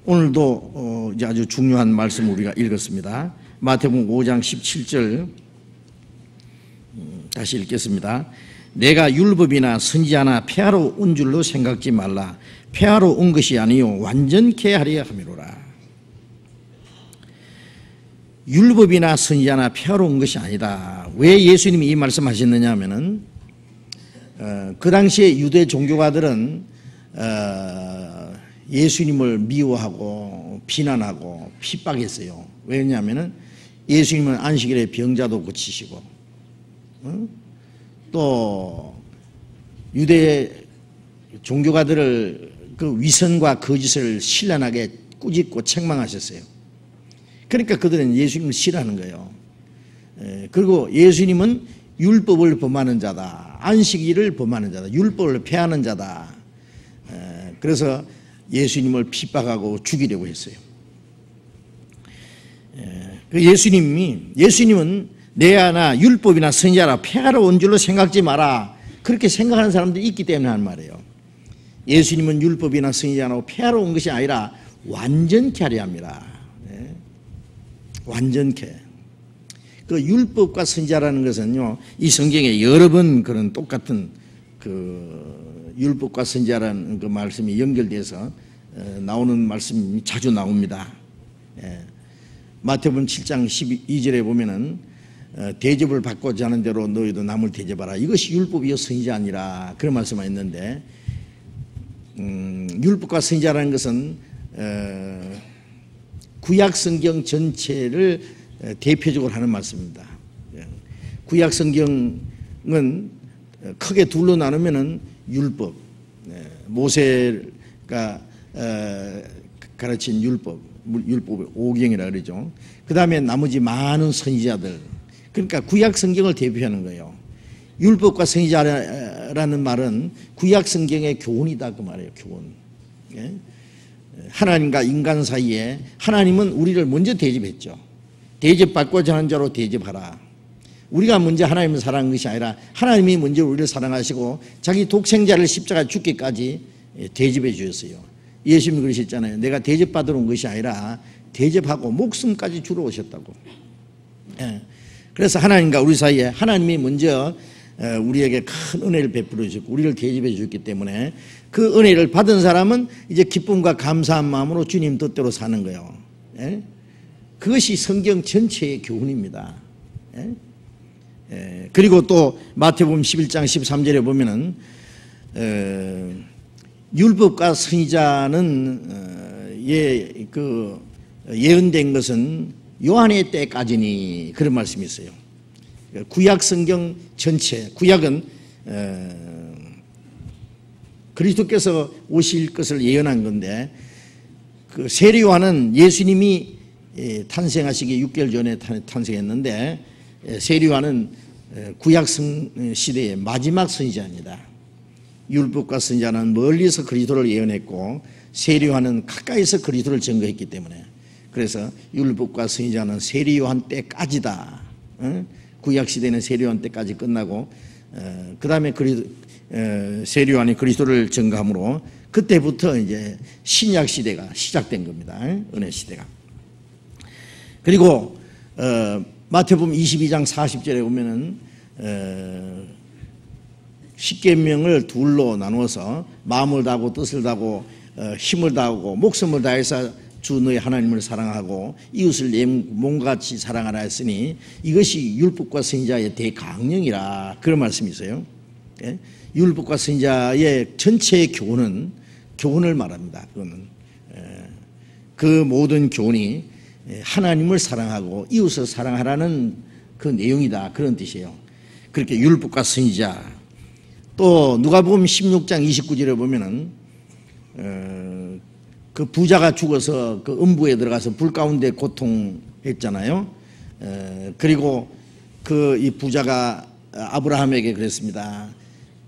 오늘도 이제 아주 중요한 말씀 우리가 읽었습니다. 마태복음 5장 17절 다시 읽겠습니다. 내가 율법이나 선지자나 폐하러 온 줄로 생각지 말라. 폐하러 온 것이 아니요 완전케 하려 함이로라. 율법이나 선지자나 폐하러 온 것이 아니다. 왜 예수님이 이 말씀하셨느냐 하면은 그 당시에 유대 종교가들은 예수님을 미워하고 비난하고 핍박했어요. 왜냐하면 예수님은 안식일에 병자도 고치시고 또 유대 종교가들을 그 위선과 거짓을 신랄하게 꾸짖고 책망하셨어요. 그러니까 그들은 예수님을 싫어하는 거예요. 그리고 예수님은 율법을 범하는 자다, 안식일을 범하는 자다, 율법을 폐하는 자다. 그래서 예수님을 핍박하고 죽이려고 했어요. 예수님은 내나 율법이나 선지자라 폐하러 온 줄로 생각지 마라, 그렇게 생각하는 사람들이 있기 때문에 하는 말이에요. 예수님은 율법이나 선지자라고 폐하러 온 것이 아니라 완전케 하려 합니다. 완전케. 그 율법과 선지자라는 것은요, 이 성경에 여러 번 그런 똑같은 그 율법과 선지자라는 그 말씀이 연결돼서 나오는 말씀이 자주 나옵니다. 마태복음 7장 12절에 보면은 대접을 받고자 하는 대로 너희도 남을 대접하라, 이것이 율법이요 선지자 아니라, 그런 말씀이 있는데, 율법과 선지자라는 것은 구약 성경 전체를 대표적으로 하는 말씀입니다. 구약 성경은 크게 둘로 나누면은 율법, 모세가 가르친 율법의 5경이라 그러죠. 그 다음에 나머지 많은 선지자들, 그러니까 구약 성경을 대표하는 거예요. 율법과 선지자라는 말은 구약 성경의 교훈이다, 그 말이에요. 교훈. 하나님과 인간 사이에 하나님은 우리를 먼저 대접했죠. 대접받고자 하는 자로 대접하라. 우리가 먼저 하나님을 사랑한 것이 아니라 하나님이 먼저 우리를 사랑하시고 자기 독생자를 십자가에 죽기까지 대접해 주셨어요. 예수님이 그러셨잖아요. 내가 대접받으러 온 것이 아니라 대접하고 목숨까지 주러 오셨다고. 그래서 하나님과 우리 사이에 하나님이 먼저 우리에게 큰 은혜를 베풀어 주셨고 우리를 대접해 주셨기 때문에 그 은혜를 받은 사람은 이제 기쁨과 감사한 마음으로 주님 뜻대로 사는 거예요. 그것이 성경 전체의 교훈입니다. 그리고 또 마태복음 11장 13절에 보면은 율법과 선지자는 예언된 것은 요한의 때까지니, 그런 말씀이 있어요. 구약 성경 전체, 구약은 그리스도께서 오실 것을 예언한 건데, 그 세례 요한은 예수님이 탄생하시기 6개월 전에 탄생했는데, 세례 요한은 구약 시대의 마지막 선지자입니다. 율법과 선지자는 멀리서 그리스도를 예언했고 세례 요한은 가까이서 그리스도를 증거했기 때문에, 그래서 율법과 선지자는 세례 요한 때까지다. 구약 시대는 세례 요한 때까지 끝나고 그 다음에 세례 요한이 그리스도를 증거함으로 그때부터 이제 신약 시대가 시작된 겁니다. 은혜 시대가. 그리고 마태복음 22장 40절에 보면은 십계명을 둘로 나누어서 마음을 다하고 뜻을 다하고 힘을 다하고 목숨을 다해서 주 너의 하나님을 사랑하고 이웃을 내 몸과 같이 사랑하라 했으니 이것이 율법과 선지자의 대강령이라, 그런 말씀이 있어요. 율법과 선지자의 전체의 교훈을 말합니다. 그거는 그 모든 교훈이 하나님을 사랑하고 이웃을 사랑하라는 그 내용이다, 그런 뜻이에요. 그렇게 율법과 선지자. 또 누가복음 16장 29절에 보면은 그 부자가 죽어서 그 음부에 들어가서 불 가운데 고통했잖아요. 그리고 그 이 부자가 아브라함에게 그랬습니다.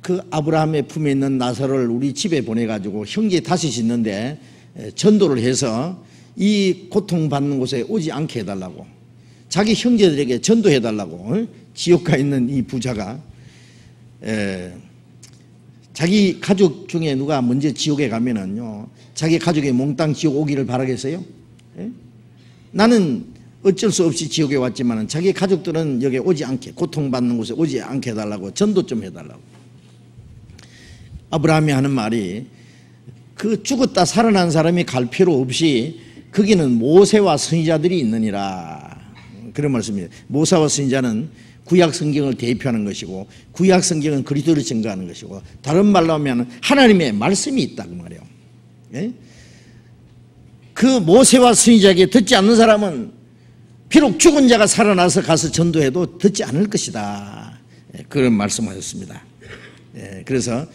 그 아브라함의 품에 있는 나사로를 우리 집에 보내가지고 형제 다시 짓는데 전도를 해서 이 고통받는 곳에 오지 않게 해달라고, 자기 형제들에게 전도해달라고. 지옥 가 있는 이 부자가 자기 가족 중에 누가 먼저 지옥에 가면은요, 자기 가족이 몽땅 지옥 오기를 바라겠어요? 나는 어쩔 수 없이 지옥에 왔지만 자기 가족들은 여기 오지 않게, 고통받는 곳에 오지 않게 해달라고, 전도 좀 해달라고. 아브라함이 하는 말이, 그 죽었다 살아난 사람이 갈 필요 없이 거기는 모세와 선지자들이 있느니라. 그런 말씀입니다. 모세와 선지자는 구약 성경을 대표하는 것이고 구약 성경은 그리스도를 증거하는 것이고 다른 말로 하면 하나님의 말씀이 있다 그 말이에요. 예? 그 모세와 선지자에게 듣지 않는 사람은 비록 죽은 자가 살아나서 가서 전도해도 듣지 않을 것이다. 예, 그런 말씀하셨습니다. 예, 그래서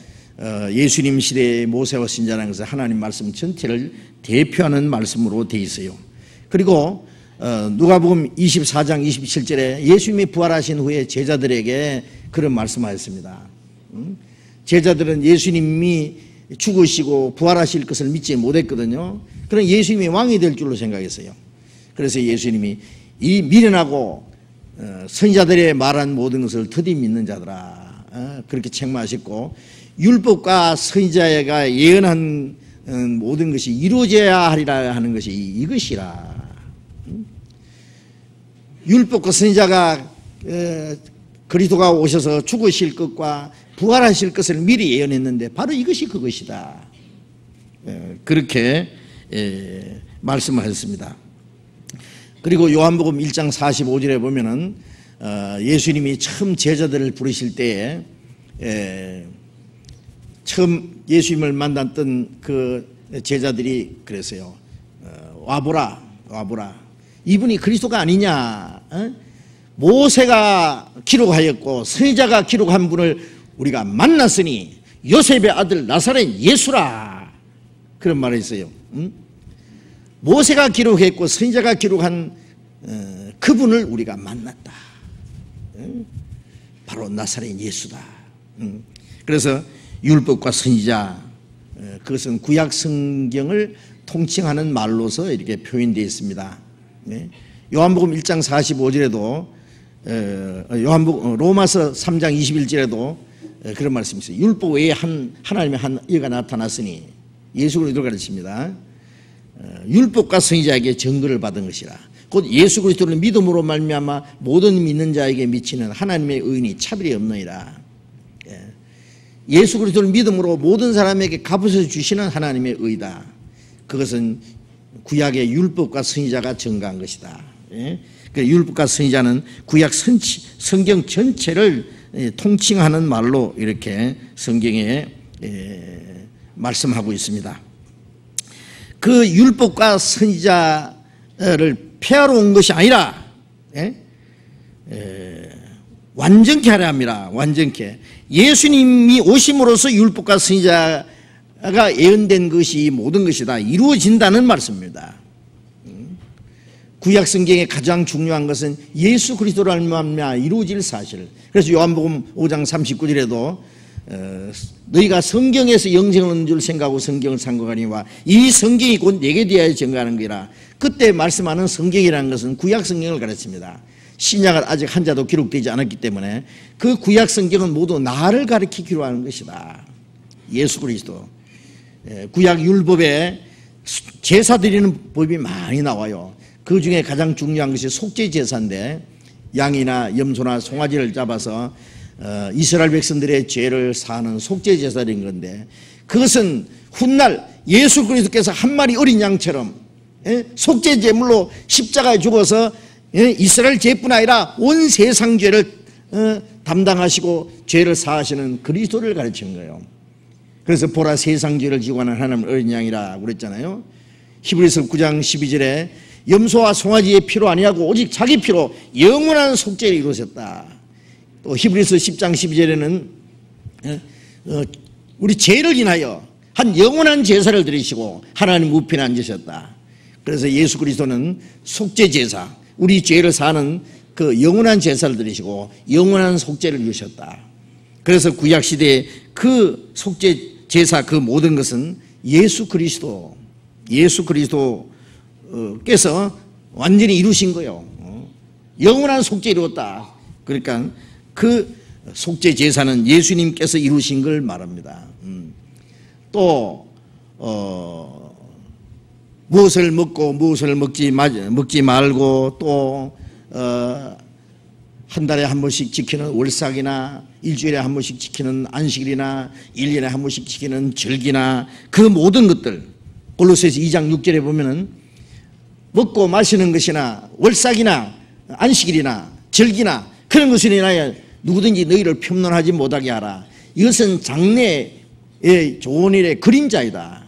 예수님 시대의 모세와 선지자라는 것은 하나님 말씀 전체를 대표하는 말씀으로 되어 있어요. 그리고 누가복음 24장 27절에 예수님이 부활하신 후에 제자들에게 그런 말씀하셨습니다. 제자들은 예수님이 죽으시고 부활하실 것을 믿지 못했거든요. 그런 예수님이 왕이 될 줄로 생각했어요. 그래서 예수님이 이 미련하고 선지자들의 말한 모든 것을 더디 믿는 자들아 그렇게 책망하셨고 율법과 선지자가 예언한 모든 것이 이루어져야 하리라 하는 것이 이것이라. 율법과 선지자가 그리스도가 오셔서 죽으실 것과 부활하실 것을 미리 예언했는데 바로 이것이 그것이다. 그렇게 말씀하셨습니다. 그리고 요한복음 1장 45절에 보면은 예수님이 처음 제자들을 부르실 때에 처음 예수님을 만났던 그 제자들이 그랬어요. 와보라. 이분이 그리스도가 아니냐? 모세가 기록하였고 선지자가 기록한 분을 우리가 만났으니 요셉의 아들 나사렛 예수라. 그런 말을 했어요. 모세가 기록했고 선지자가 기록한 그분을 우리가 만났다. 바로 나사렛 예수다. 그래서 율법과 선지자 그것은 구약 성경을 통칭하는 말로서 이렇게 표현되어 있습니다. 요한복음 1장 45절에도 로마서 3장 21절에도 그런 말씀이 있어요. 율법 외에 하나님의 한 이가 나타났으니 예수 그리스도를 가르칩니다. 율법과 선지자에게 증거를 받은 것이라. 곧 예수 그리스도를 믿음으로 말미암아 모든 믿는 자에게 미치는 하나님의 의인이 차별이 없느니라. 예수 그리스도를 믿음으로 모든 사람에게 값을 주시는 하나님의 의다. 그것은 구약의 율법과 선지자가 증거한 것이다. 그 율법과 선지자는 구약 성경 전체를 통칭하는 말로 이렇게 성경에 말씀하고 있습니다. 그 율법과 선지자를 폐하러 온 것이 아니라 완전케 하려 합니다. 완전케. 예수님이 오심으로써 율법과 선지자가 예언된 것이 모든 것이 다 이루어진다는 말씀입니다. 구약 성경의 가장 중요한 것은 예수 그리스도를 말미암아 이루어질 사실. 그래서 요한복음 5장 39절에도 너희가 성경에서 영생을 얻는 줄 생각하고 성경을 상고하니와 이 성경이 곧 내게 대하여 증거하는 거라. 그때 말씀하는 성경이라는 것은 구약 성경을 가르칩니다. 신약은 아직 한 자도 기록되지 않았기 때문에 그 구약 성경은 모두 나를 가리키기로 하는 것이다. 예수 그리스도. 구약 율법에 제사 드리는 법이 많이 나와요. 그 중에 가장 중요한 것이 속죄 제사인데 양이나 염소나 송아지를 잡아서 이스라엘 백성들의 죄를 사하는 속죄 제사인 건데 그것은 훗날 예수 그리스도께서 한 마리 어린 양처럼 속죄 제물로 십자가에 죽어서 이스라엘 죄뿐 아니라 온 세상 죄를 담당하시고 죄를 사하시는 그리스도를 가르치는 거예요. 그래서 보라 세상 죄를 지고 가는 하나님 어린 양이라 그랬잖아요. 히브리서 9장 12절에 염소와 송아지의 피로 아니하고 오직 자기 피로 영원한 속죄를 이루셨다. 또 히브리서 10장 12절에는 우리 죄를 인하여 한 영원한 제사를 드리시고 하나님 우편에 앉으셨다. 그래서 예수 그리스도는 속죄 제사, 우리 죄를 사는 그 영원한 제사를 드리시고 영원한 속죄를 이루셨다. 그래서 구약 시대에 그 속죄 제사 그 모든 것은 예수 그리스도께서 완전히 이루신 거예요. 영원한 속죄 이루었다. 그러니까 그 속죄 제사는 예수님께서 이루신 걸 말합니다. 또 무엇을 먹고 무엇을 먹지 말고 또 한 달에 한 번씩 지키는 월삭이나 일주일에 한 번씩 지키는 안식일이나 1년에 한 번씩 지키는 절기나 그 모든 것들 골로새서 2장 6절에 보면은 먹고 마시는 것이나 월삭이나 안식일이나 절기나 그런 것을 인하여 누구든지 너희를 평론하지 못하게 하라. 이것은 장래의 좋은 일의 그림자이다.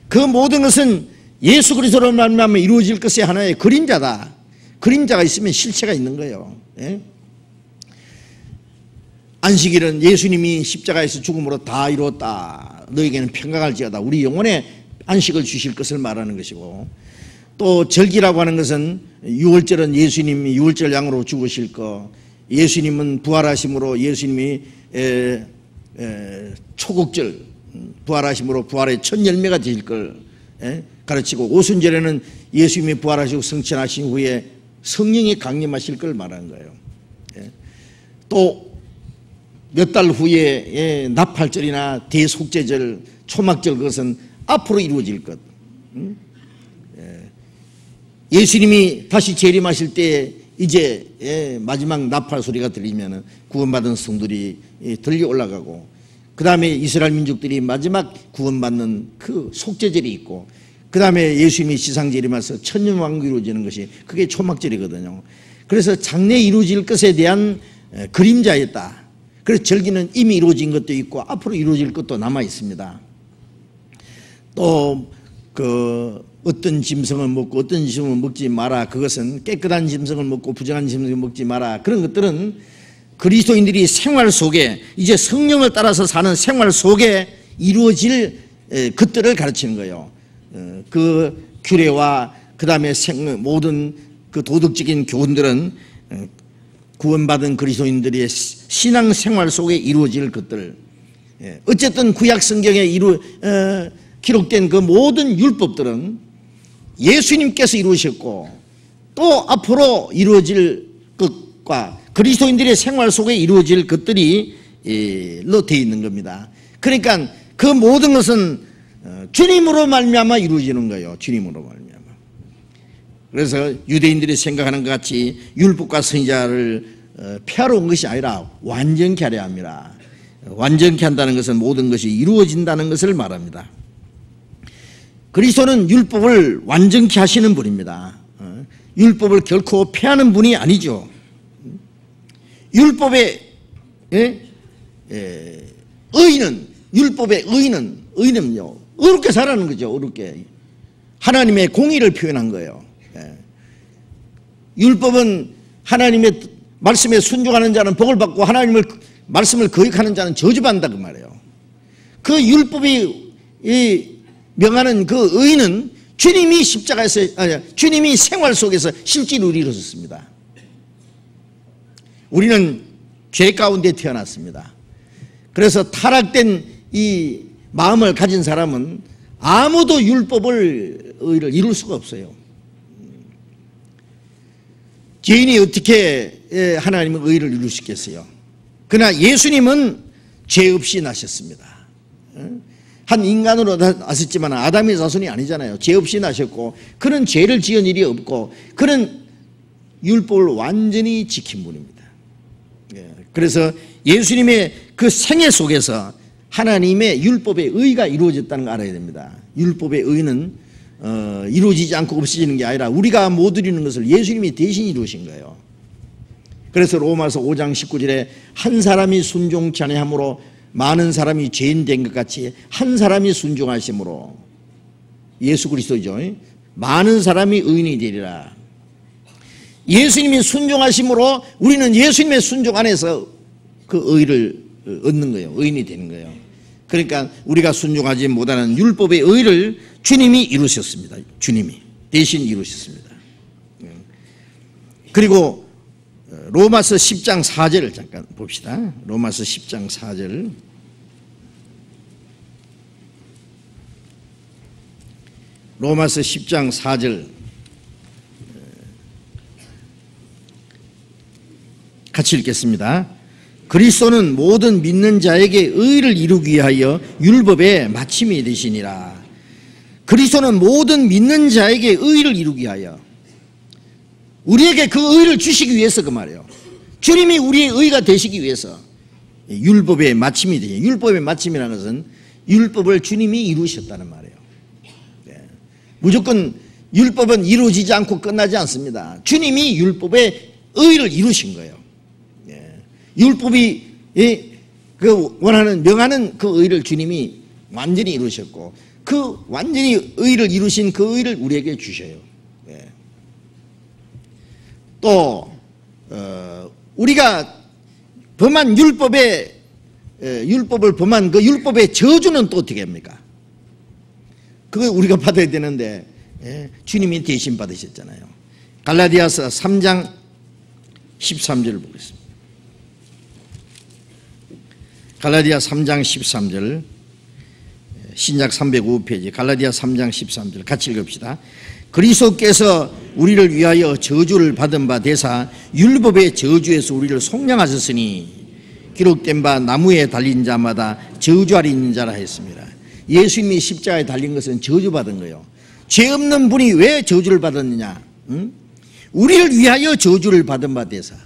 그 모든 것은 예수 그리스도로 말미암아 이루어질 것의 하나의 그림자다. 그림자가 있으면 실체가 있는 거예요. 예? 안식일은 예수님이 십자가에서 죽음으로 다 이루었다. 너에게는 평강할지어다. 우리 영혼에 안식을 주실 것을 말하는 것이고, 또 절기라고 하는 것은 유월절은 예수님이 유월절 양으로 죽으실 거, 예수님은 부활하심으로 예수님이 초국절 부활하심으로 부활의 첫 열매가 되실 걸 가르치고, 오순절에는 예수님이 부활하시고 성천하신 후에 성령이 강림하실 걸 말하는 거예요. 또 몇 달 후에 나팔절이나 대속죄절, 초막절, 그것은 앞으로 이루어질 것. 예수님이 다시 재림하실 때 이제 마지막 나팔 소리가 들리면 구원받은 성들이 들려 올라가고, 그 다음에 이스라엘 민족들이 마지막 구원받는 그 속죄절이 있고, 그 다음에 예수님이 지상 재림하셔서 천년왕국이 이루어지는 것이 그게 초막절이거든요. 그래서 장래에 이루어질 것에 대한 그림자였다. 그래서 절기는 이미 이루어진 것도 있고 앞으로 이루어질 것도 남아 있습니다. 또 그 어떤 짐승을 먹고 어떤 짐승을 먹지 마라, 그것은 깨끗한 짐승을 먹고 부정한 짐승을 먹지 마라, 그런 것들은 그리스도인들이 생활 속에, 이제 성령을 따라서 사는 생활 속에 이루어질 것들을 가르치는 거예요. 그 규례와 그 다음에 모든 그 도덕적인 교훈들은 구원받은 그리스도인들의 신앙생활 속에 이루어질 것들. 어쨌든 구약 성경에 기록된 그 모든 율법들은 예수님께서 이루셨고 또 앞으로 이루어질 것과 그리스도인들의 생활 속에 이루어질 것들이 되어 있는 겁니다. 그러니까 그 모든 것은 주님으로 말미암아 이루어지는 거예요. 주님으로 말미암아. 그래서 유대인들이 생각하는 것 같이 율법과 선지자를 폐하러 온 것이 아니라 완전케 하려 합니다. 완전케 한다는 것은 모든 것이 이루어진다는 것을 말합니다. 그리스도는 율법을 완전케 하시는 분입니다. 율법을 결코 폐하는 분이 아니죠. 율법의 의인은, 율법의 의인은요, 어렵게 살아는 거죠. 어렵게 하나님의 공의를 표현한 거예요. 율법은 하나님의 말씀에 순종하는 자는 복을 받고 하나님의 말씀을 거역하는 자는 저주받는다 그 말이에요. 그 율법이 명하는 그 의인은 주님이 십자가에서, 주님이 생활 속에서 실제로 이루어졌습니다. 우리는 죄 가운데 태어났습니다. 그래서 타락된 이 마음을 가진 사람은 아무도 율법을, 의를 이룰 수가 없어요. 죄인이 어떻게 하나님의 의를 이룰 수 있겠어요? 그러나 예수님은 죄 없이 나셨습니다. 한 인간으로 나셨지만 아담의 자손이 아니잖아요. 죄 없이 나셨고, 그런 죄를 지은 일이 없고, 그런 율법을 완전히 지킨 분입니다. 그래서 예수님의 그 생애 속에서 하나님의 율법의 의가 이루어졌다는 걸 알아야 됩니다. 율법의 의는 이루어지지 않고 없어지는 게 아니라 우리가 못 이루는 것을 예수님이 대신 이루신 거예요. 그래서 로마서 5장 19절에 한 사람이 순종치 아니함으로 많은 사람이 죄인 된 것 같이 한 사람이 순종하심으로, 예수 그리스도죠, 많은 사람이 의인이 되리라. 예수님이 순종하심으로 우리는 예수님의 순종 안에서 그 의를 얻는 거예요. 의인이 되는 거예요. 그러니까 우리가 순종하지 못하는 율법의 의를 주님이 이루셨습니다. 주님이 대신 이루셨습니다. 그리고 로마서 10장 4절을 잠깐 봅시다. 로마서 10장 4절. 로마서 10장 4절 같이 읽겠습니다. 그리스도는 모든 믿는 자에게 의를 이루기 위하여 율법의 마침이 되시니라. 그리스도는 모든 믿는 자에게 의를 이루기 위하여, 우리에게 그 의를 주시기 위해서 그 말이에요. 주님이 우리의 의가 되시기 위해서 율법의 마침이 되죠. 율법의 마침이라는 것은 율법을 주님이 이루셨다는 말이에요. 무조건 율법은 이루어지지 않고 끝나지 않습니다. 주님이 율법의 의를 이루신 거예요. 율법이 그 원하는 명하는 그 의를 주님이 완전히 이루셨고, 그 완전히 의를 이루신 그 의를 우리에게 주셔요. 또 우리가 범한 율법을 범한 그 율법의 저주는 또 어떻게 합니까? 그거 우리가 받아야 되는데 주님이 대신 받으셨잖아요. 갈라디아서 3장 13절을 보겠습니다. 갈라디아 3장 13절, 신약 305페이지 갈라디아 3장 13절 같이 읽읍시다. 그리스도께서 우리를 위하여 저주를 받은 바 되사 율법의 저주에서 우리를 속량하셨으니 기록된 바 나무에 달린 자마다 저주아리 있는 자라 했습니다. 예수님이 십자가에 달린 것은 저주받은 거예요. 죄 없는 분이 왜 저주를 받았느냐? 우리를 위하여 저주를 받은 바 되사,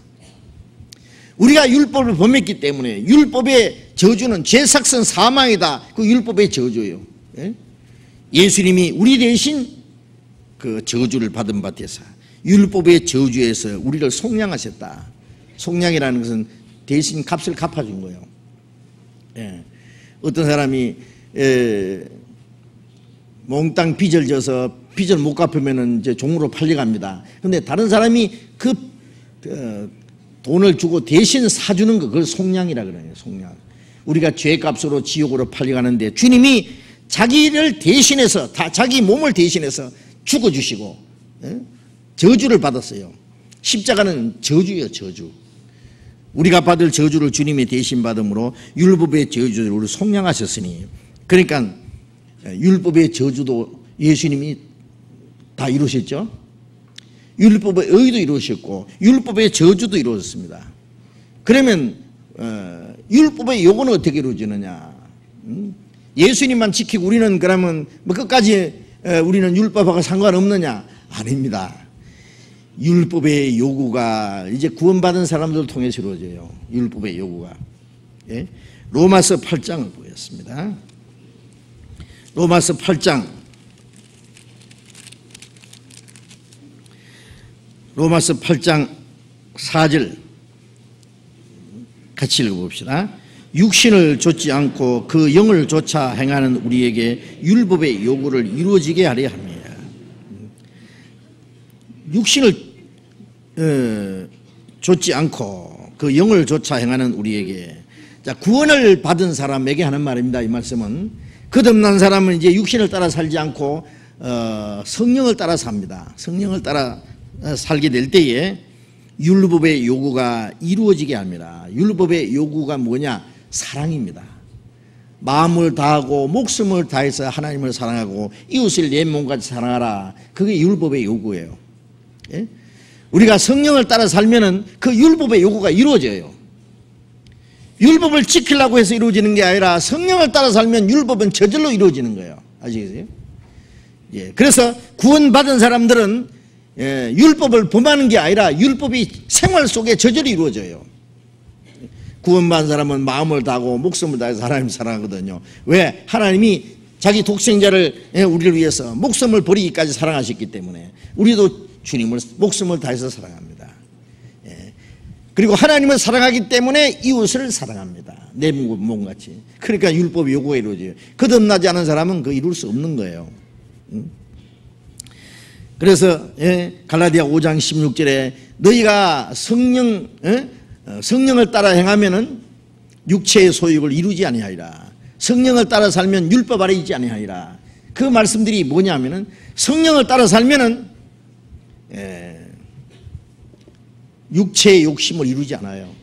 우리가 율법을 범했기 때문에 율법의 저주는 죄삭선 사망이다. 그 율법의 저주예요. 예수님이 우리 대신 그 저주를 받은 바 되사 율법의 저주에서 우리를 속량하셨다. 속량이라는 것은 대신 값을 갚아준 거예요. 어떤 사람이 몽땅 빚을 져서 빚을 못 갚으면 이제 종으로 팔려갑니다. 근데 다른 사람이 그 돈을 주고 대신 사주는 거, 그걸 속량이라 그래요. 속량. 우리가 죄값으로 지옥으로 팔려가는데 주님이 자기를 대신해서, 자기 몸을 대신해서 죽어주시고 저주를 받았어요. 십자가는 저주예요. 저주. 우리가 받을 저주를 주님이 대신 받음으로 율법의 저주를 우리 속량하셨으니, 그러니까 율법의 저주도 예수님이 다 이루셨죠. 율법의 의도 이루셨고 율법의 저주도 이루어졌습니다. 그러면 율법의 요구는 어떻게 이루어지느냐? 예수님만 지키고 우리는 그러면 뭐 끝까지 우리는 율법하고 상관없느냐? 아닙니다. 율법의 요구가 이제 구원받은 사람들을 통해서 이루어져요. 율법의 요구가. 로마서 8장을 보겠습니다. 로마서 8장, 로마서 8장 4절 같이 읽어봅시다. 육신을 좇지 않고 그 영을 좇아 행하는 우리에게 율법의 요구를 이루어지게 하려 합니다. 육신을 좇지 않고 그 영을 좇아 행하는 우리에게, 자, 구원을 받은 사람에게 하는 말입니다. 이 말씀은 거듭난 사람은 이제 육신을 따라 살지 않고 성령을 따라 삽니다. 성령을 따라 살게 될 때에 율법의 요구가 이루어지게 합니다. 율법의 요구가 뭐냐? 사랑입니다. 마음을 다하고 목숨을 다해서 하나님을 사랑하고 이웃을 내 몸같이 사랑하라. 그게 율법의 요구예요. 우리가 성령을 따라 살면은 그 율법의 요구가 이루어져요. 율법을 지키려고 해서 이루어지는 게 아니라 성령을 따라 살면 율법은 저절로 이루어지는 거예요. 아시겠어요? 그래서 구원받은 사람들은 율법을 범하는 게 아니라 율법이 생활 속에 저절로 이루어져요. 구원받은 사람은 마음을 다하고 목숨을 다해서 하나님을 사랑하거든요. 왜? 하나님이 자기 독생자를 우리를 위해서 목숨을 버리기까지 사랑하셨기 때문에 우리도 주님을 목숨을 다해서 사랑합니다. 그리고 하나님을 사랑하기 때문에 이웃을 사랑합니다. 내 몸같이. 그러니까 율법의 요구가 이루어져요. 거듭나지 않은 사람은 그거 이룰 수 없는 거예요. 그래서 갈라디아 5장 16절에 너희가 성령을 따라 행하면은 육체의 소욕을 이루지 아니하리라. 성령을 따라 살면 율법 아래 있지 아니하리라. 그 말씀들이 뭐냐면은 성령을 따라 살면은 육체의 욕심을 이루지 않아요.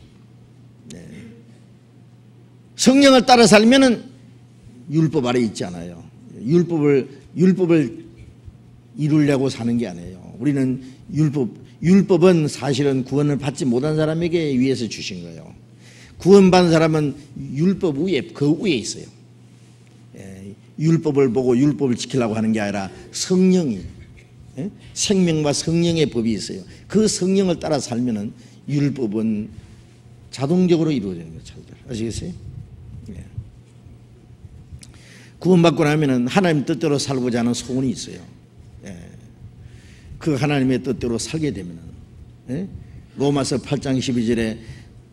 성령을 따라 살면은 율법 아래 있지 않아요. 율법을 이루려고 사는 게 아니에요. 우리는 율법은 사실은 구원을 받지 못한 사람에게 위해서 주신 거예요. 구원받은 사람은 율법 위에, 그 위에 있어요. 율법을 보고 율법을 지키려고 하는 게 아니라 성령이, 생명과 성령의 법이 있어요. 그 성령을 따라 살면은 율법은 자동적으로 이루어지는 거예요. 아시겠어요? 구원받고 나면은 하나님 뜻대로 살고자 하는 소원이 있어요. 그 하나님의 뜻대로 살게 되면, 로마서 8장 12절에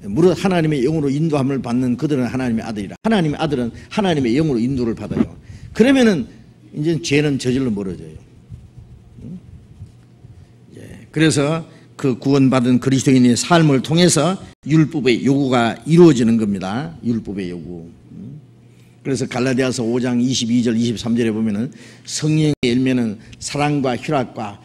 무릇 하나님의 영으로 인도함을 받는 그들은 하나님의 아들이라. 하나님의 아들은 하나님의 영으로 인도를 받아요. 그러면은 이제 죄는 저절로 멀어져요. 그래서 그 구원받은 그리스도인의 삶을 통해서 율법의 요구가 이루어지는 겁니다. 율법의 요구. 그래서 갈라디아서 5장 22절 23절에 보면은 성령의 열매는 사랑과 희락과